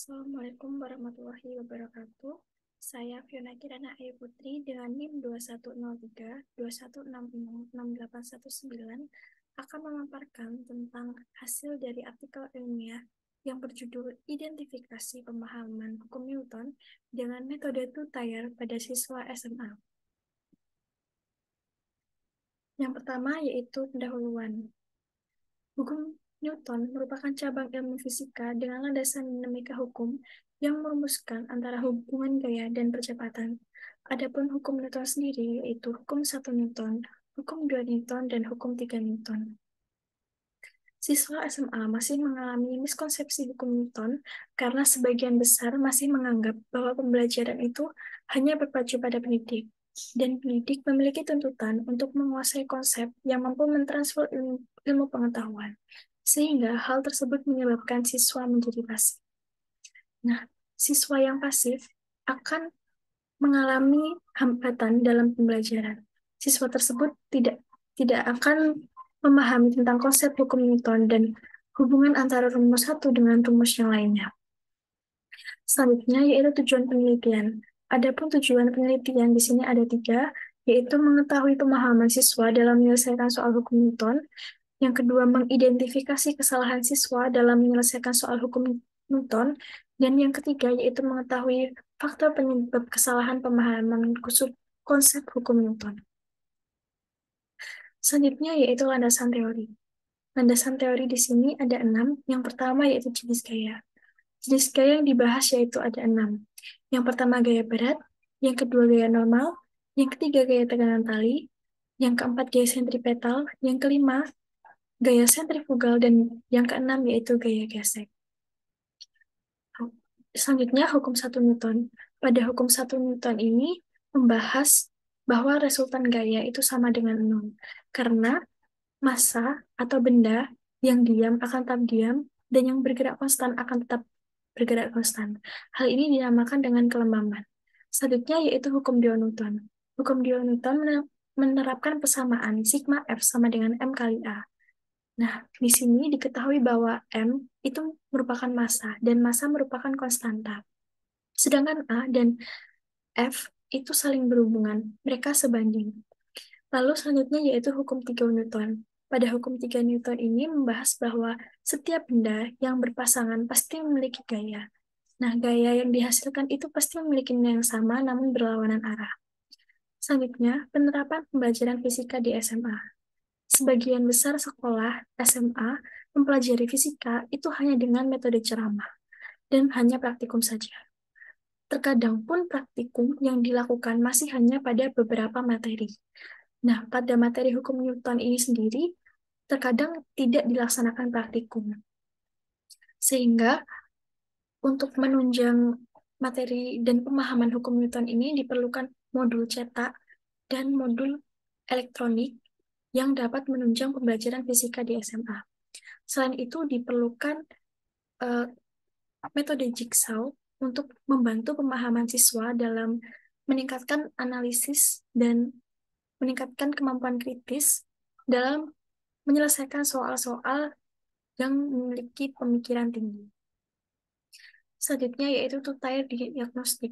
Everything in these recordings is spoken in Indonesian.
Assalamualaikum warahmatullahi wabarakatuh. Saya Fiona Kirana Ayu Putri dengan NIM 2103-2160-6819 akan memaparkan tentang hasil dari artikel ilmiah yang berjudul Identifikasi Pemahaman Hukum Newton dengan Metode Two-Tier pada siswa SMA. Yang pertama yaitu pendahuluan. Hukum Newton merupakan cabang ilmu fisika dengan landasan dinamika hukum yang merumuskan antara hubungan gaya dan percepatan. Adapun hukum Newton sendiri yaitu hukum 1 Newton, hukum 2 Newton, dan hukum 3 Newton. Siswa SMA masih mengalami miskonsepsi hukum Newton karena sebagian besar masih menganggap bahwa pembelajaran itu hanya berpacu pada pendidik, dan pendidik memiliki tuntutan untuk menguasai konsep yang mampu mentransfer ilmu pengetahuan, sehingga hal tersebut menyebabkan siswa menjadi pasif. Nah, siswa yang pasif akan mengalami hambatan dalam pembelajaran. Siswa tersebut tidak akan memahami tentang konsep hukum Newton dan hubungan antara rumus satu dengan rumus yang lainnya. Selanjutnya yaitu tujuan penelitian. Adapun tujuan penelitian di sini ada 3, yaitu mengetahui pemahaman siswa dalam menyelesaikan soal hukum Newton. Yang kedua, mengidentifikasi kesalahan siswa dalam menyelesaikan soal hukum Newton. Dan yang ketiga, yaitu mengetahui faktor penyebab kesalahan pemahaman konsep hukum Newton. Selanjutnya, yaitu landasan teori. Landasan teori di sini ada 6. Yang pertama, yaitu jenis gaya. Jenis gaya yang dibahas yaitu ada 6. Yang pertama, gaya berat. Yang kedua, gaya normal. Yang ketiga, gaya tekanan tali. Yang keempat, gaya sentripetal. Yang kelima, gaya sentrifugal, dan yang keenam yaitu gaya gesek. Selanjutnya, hukum 1 Newton. Pada hukum 1 Newton ini membahas bahwa resultan gaya itu sama dengan 0, karena massa atau benda yang diam akan tetap diam, dan yang bergerak konstan akan tetap bergerak konstan. Hal ini dinamakan dengan kelembaman. Selanjutnya yaitu hukum 2 Newton. Hukum 2 Newton menerapkan persamaan sigma F sama dengan M kali A. Nah, di sini diketahui bahwa M itu merupakan massa, dan massa merupakan konstanta. Sedangkan A dan F itu saling berhubungan, mereka sebanding. Lalu selanjutnya yaitu hukum 3 Newton. Pada hukum 3 Newton ini membahas bahwa setiap benda yang berpasangan pasti memiliki gaya. Nah, gaya yang dihasilkan itu pasti memiliki nilai yang sama namun berlawanan arah. Selanjutnya, penerapan pembelajaran fisika di SMA. Sebagian besar sekolah SMA mempelajari fisika itu hanya dengan metode ceramah dan hanya praktikum saja. Terkadang pun praktikum yang dilakukan masih hanya pada beberapa materi. Nah, pada materi hukum Newton ini sendiri, terkadang tidak dilaksanakan praktikum. Sehingga untuk menunjang materi dan pemahaman hukum Newton ini diperlukan modul cetak dan modul elektronik yang dapat menunjang pembelajaran fisika di SMA. Selain itu, diperlukan metode jigsaw untuk membantu pemahaman siswa dalam meningkatkan analisis dan meningkatkan kemampuan kritis dalam menyelesaikan soal-soal yang memiliki pemikiran tinggi. Selanjutnya yaitu two-tier diagnostik.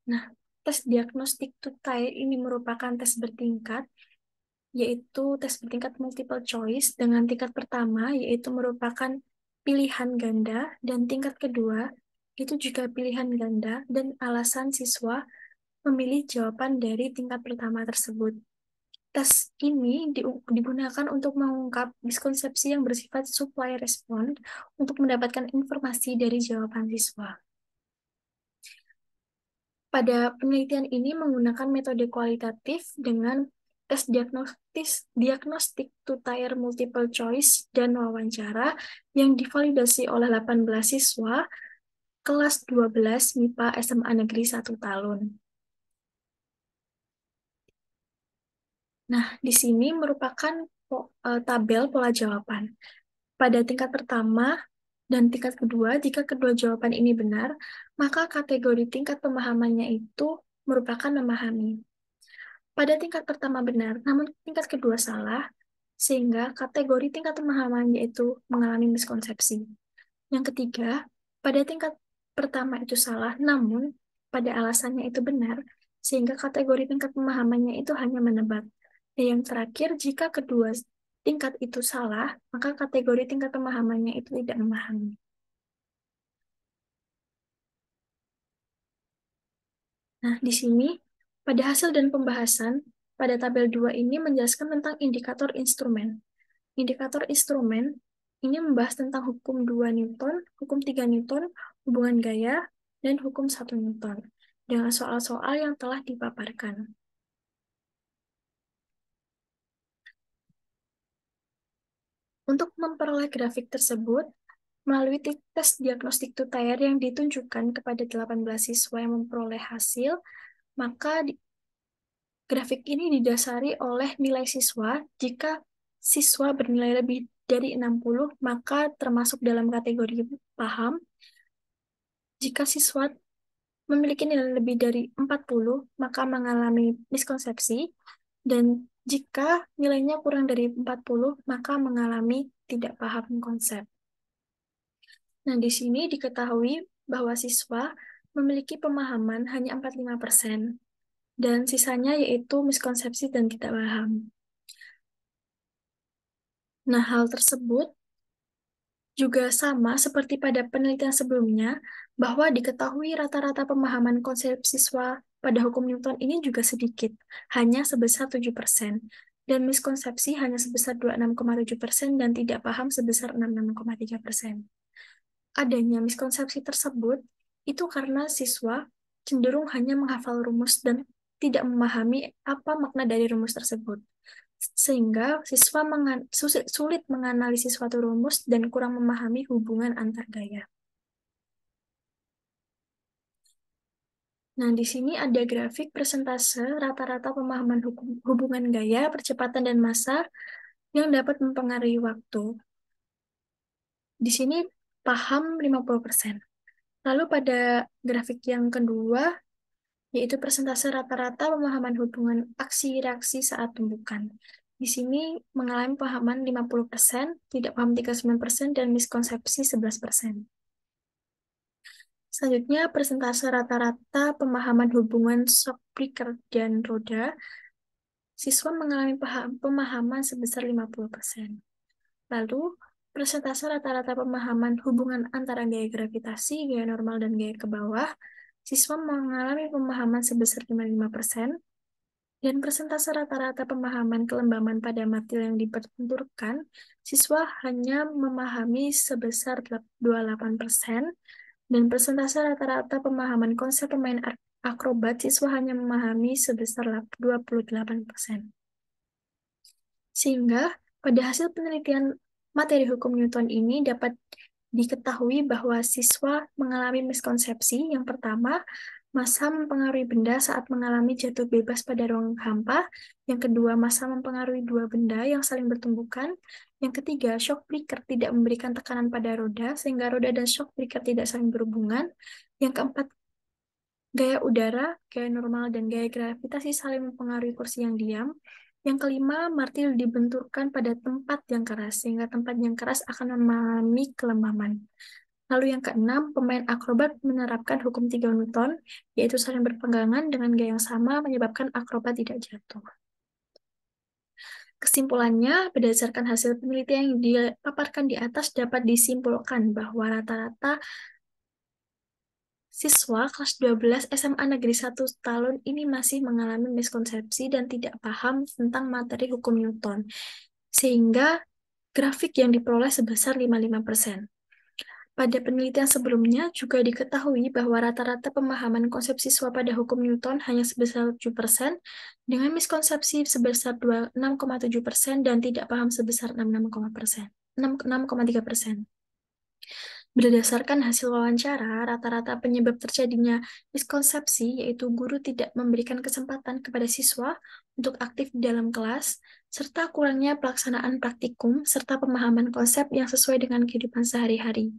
Nah, tes diagnostik two-tier ini merupakan tes bertingkat, yaitu tes bertingkat multiple choice dengan tingkat pertama yaitu merupakan pilihan ganda, dan tingkat kedua itu juga pilihan ganda dan alasan siswa memilih jawaban dari tingkat pertama tersebut. Tes ini digunakan untuk mengungkap miskonsepsi yang bersifat supply response untuk mendapatkan informasi dari jawaban siswa. Pada penelitian ini menggunakan metode kualitatif dengan tes diagnostik two-tier multiple choice dan wawancara yang divalidasi oleh 18 siswa kelas 12 MIPA SMA Negeri 1 Talun. Nah, di sini merupakan tabel pola jawaban. Pada tingkat pertama dan tingkat kedua, jika kedua jawaban ini benar, maka kategori tingkat pemahamannya itu merupakan memahami. Pada tingkat pertama benar, namun tingkat kedua salah, sehingga kategori tingkat pemahaman yaitu mengalami miskonsepsi. Yang ketiga, pada tingkat pertama itu salah, namun pada alasannya itu benar, sehingga kategori tingkat pemahamannya itu hanya menebak. Dan yang terakhir, jika kedua tingkat itu salah, maka kategori tingkat pemahamannya itu tidak memahami. Nah, di sini, pada hasil dan pembahasan, pada tabel 2 ini menjelaskan tentang indikator instrumen. Indikator instrumen ini membahas tentang hukum 2 Newton, hukum 3 Newton, hubungan gaya, dan hukum 1 Newton, dengan soal-soal yang telah dipaparkan. Untuk memperoleh grafik tersebut, melalui tes diagnostik Tutayar yang ditunjukkan kepada 18 siswa yang memperoleh hasil, maka grafik ini didasari oleh nilai siswa. Jika siswa bernilai lebih dari 60, maka termasuk dalam kategori paham. Jika siswa memiliki nilai lebih dari 40, maka mengalami miskonsepsi. Dan jika nilainya kurang dari 40, maka mengalami tidak paham konsep. Nah, di sini diketahui bahwa siswa memiliki pemahaman hanya 45%, dan sisanya yaitu miskonsepsi dan tidak paham. Nah, hal tersebut juga sama seperti pada penelitian sebelumnya, bahwa diketahui rata-rata pemahaman konsep siswa pada hukum Newton ini juga sedikit, hanya sebesar 7%, dan miskonsepsi hanya sebesar 26,7% dan tidak paham sebesar 66,3%. Adanya miskonsepsi tersebut itu karena siswa cenderung hanya menghafal rumus dan tidak memahami apa makna dari rumus tersebut, sehingga siswa sulit menganalisis suatu rumus dan kurang memahami hubungan antar gaya. Nah, di sini ada grafik persentase rata-rata pemahaman hubungan gaya, percepatan, dan massa yang dapat mempengaruhi waktu. Di sini paham 50%. Lalu pada grafik yang kedua, yaitu persentase rata-rata pemahaman hubungan aksi-reaksi saat tumbukan. Di sini mengalami pemahaman 50%, tidak paham 39%, dan miskonsepsi 11%. Selanjutnya, persentase rata-rata pemahaman hubungan shock breaker dan roda, siswa mengalami pemahaman sebesar 50%. Lalu, persentase rata-rata pemahaman hubungan antara gaya gravitasi, gaya normal, dan gaya ke bawah, siswa mengalami pemahaman sebesar 55%, dan persentase rata-rata pemahaman kelembaban pada material yang dipertentukan, siswa hanya memahami sebesar 28%, dan persentase rata-rata pemahaman konsep pemain akrobat, siswa hanya memahami sebesar 28%. Sehingga pada hasil penelitian materi hukum Newton ini dapat diketahui bahwa siswa mengalami miskonsepsi. Yang pertama, massa mempengaruhi benda saat mengalami jatuh bebas pada ruang hampa. Yang kedua, massa mempengaruhi dua benda yang saling bertumbukan. Yang ketiga, shock breaker tidak memberikan tekanan pada roda, sehingga roda dan shock breaker tidak saling berhubungan. Yang keempat, gaya udara, gaya normal, dan gaya gravitasi saling mempengaruhi kursi yang diam. Yang kelima, martil dibenturkan pada tempat yang keras, sehingga tempat yang keras akan mengalami kelembaman. Lalu yang keenam, pemain akrobat menerapkan hukum 3 Newton, yaitu saling berpegangan dengan gaya yang sama menyebabkan akrobat tidak jatuh. Kesimpulannya, berdasarkan hasil penelitian yang dipaparkan di atas dapat disimpulkan bahwa rata-rata siswa kelas 12 SMA Negeri 1 Talun ini masih mengalami miskonsepsi dan tidak paham tentang materi hukum Newton, sehingga grafik yang diperoleh sebesar 55%. Pada penelitian sebelumnya juga diketahui bahwa rata-rata pemahaman konsep siswa pada hukum Newton hanya sebesar 7%, dengan miskonsepsi sebesar 26,7% dan tidak paham sebesar 6,3%. Berdasarkan hasil wawancara, rata-rata penyebab terjadinya miskonsepsi yaitu guru tidak memberikan kesempatan kepada siswa untuk aktif di dalam kelas, serta kurangnya pelaksanaan praktikum, serta pemahaman konsep yang sesuai dengan kehidupan sehari-hari.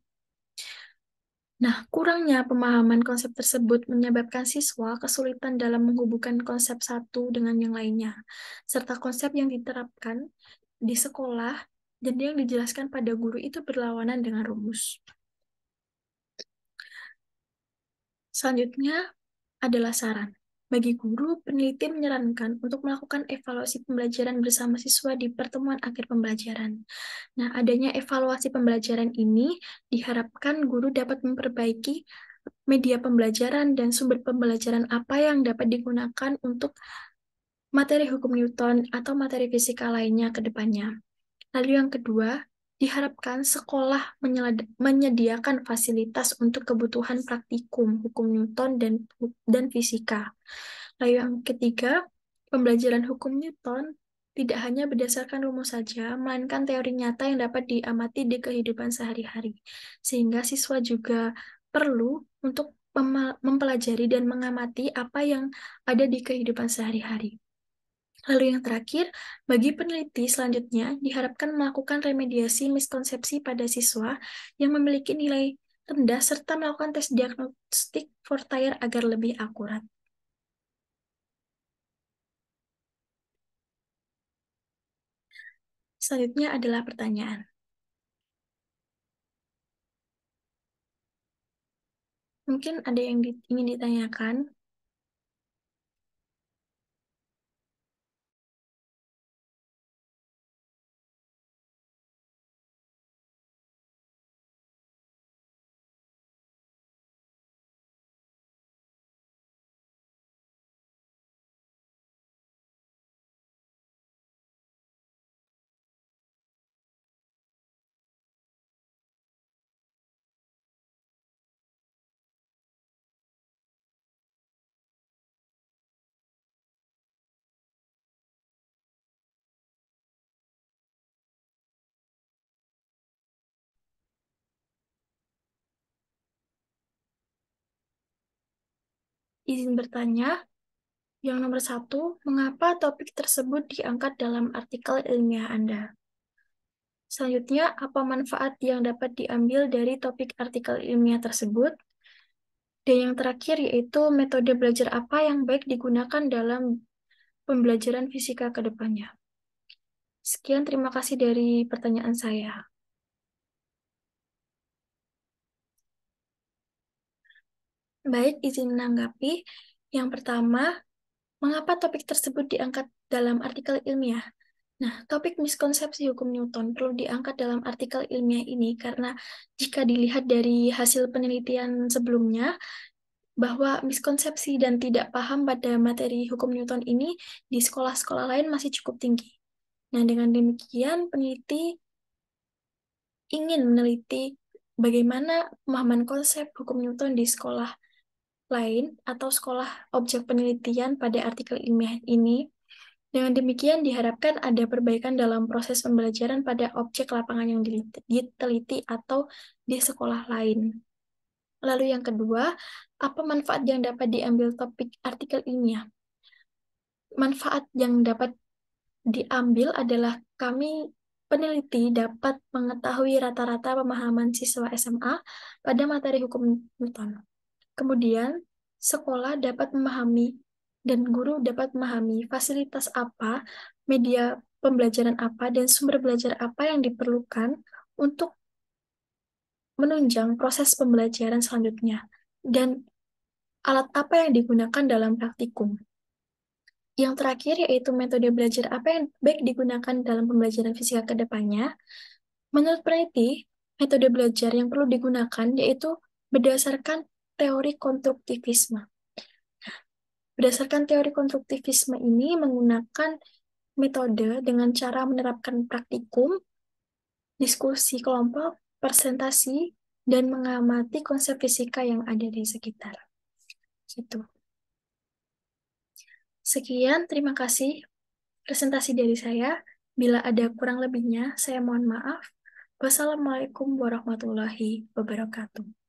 Nah, kurangnya pemahaman konsep tersebut menyebabkan siswa kesulitan dalam menghubungkan konsep satu dengan yang lainnya, serta konsep yang diterapkan di sekolah dan yang dijelaskan pada guru itu berlawanan dengan rumus. Selanjutnya adalah saran. Bagi guru, peneliti menyarankan untuk melakukan evaluasi pembelajaran bersama siswa di pertemuan akhir pembelajaran. Nah, adanya evaluasi pembelajaran ini diharapkan guru dapat memperbaiki media pembelajaran dan sumber pembelajaran apa yang dapat digunakan untuk materi hukum Newton atau materi fisika lainnya ke depannya. Lalu yang kedua, diharapkan sekolah menyediakan fasilitas untuk kebutuhan praktikum hukum Newton dan fisika. Lalu yang ketiga, pembelajaran hukum Newton tidak hanya berdasarkan rumus saja, melainkan teori nyata yang dapat diamati di kehidupan sehari-hari. Sehingga siswa juga perlu untuk mempelajari dan mengamati apa yang ada di kehidupan sehari-hari. Lalu yang terakhir, bagi peneliti selanjutnya diharapkan melakukan remediasi miskonsepsi pada siswa yang memiliki nilai rendah serta melakukan tes diagnostik Fortier agar lebih akurat. Selanjutnya adalah pertanyaan. Mungkin ada yang ingin ditanyakan. Izin bertanya, yang nomor 1, mengapa topik tersebut diangkat dalam artikel ilmiah Anda? Selanjutnya, apa manfaat yang dapat diambil dari topik artikel ilmiah tersebut? Dan yang terakhir yaitu metode belajar apa yang baik digunakan dalam pembelajaran fisika ke depannya. Sekian, terima kasih dari pertanyaan saya. Baik, izin menanggapi. Yang pertama, mengapa topik tersebut diangkat dalam artikel ilmiah? Nah, topik miskonsepsi hukum Newton perlu diangkat dalam artikel ilmiah ini karena jika dilihat dari hasil penelitian sebelumnya, bahwa miskonsepsi dan tidak paham pada materi hukum Newton ini di sekolah-sekolah lain masih cukup tinggi. Nah, dengan demikian, peneliti ingin meneliti bagaimana pemahaman konsep hukum Newton di sekolah lain atau sekolah objek penelitian pada artikel ilmiah ini. Dengan demikian, diharapkan ada perbaikan dalam proses pembelajaran pada objek lapangan yang diteliti atau di sekolah lain. Lalu yang kedua, apa manfaat yang dapat diambil topik artikel ilmiah? Manfaat yang dapat diambil adalah kami peneliti dapat mengetahui rata-rata pemahaman siswa SMA pada materi hukum Newton. Kemudian, sekolah dapat memahami dan guru dapat memahami fasilitas apa, media pembelajaran apa, dan sumber belajar apa yang diperlukan untuk menunjang proses pembelajaran selanjutnya, dan alat apa yang digunakan dalam praktikum. Yang terakhir yaitu metode belajar apa yang baik digunakan dalam pembelajaran fisika ke depannya. Menurut peneliti, metode belajar yang perlu digunakan yaitu berdasarkan teori konstruktivisme. Berdasarkan teori konstruktivisme ini menggunakan metode dengan cara menerapkan praktikum, diskusi kelompok, presentasi, dan mengamati konsep fisika yang ada di sekitar. Gitu. Sekian, terima kasih presentasi dari saya. Bila ada kurang lebihnya, saya mohon maaf. Wassalamualaikum warahmatullahi wabarakatuh.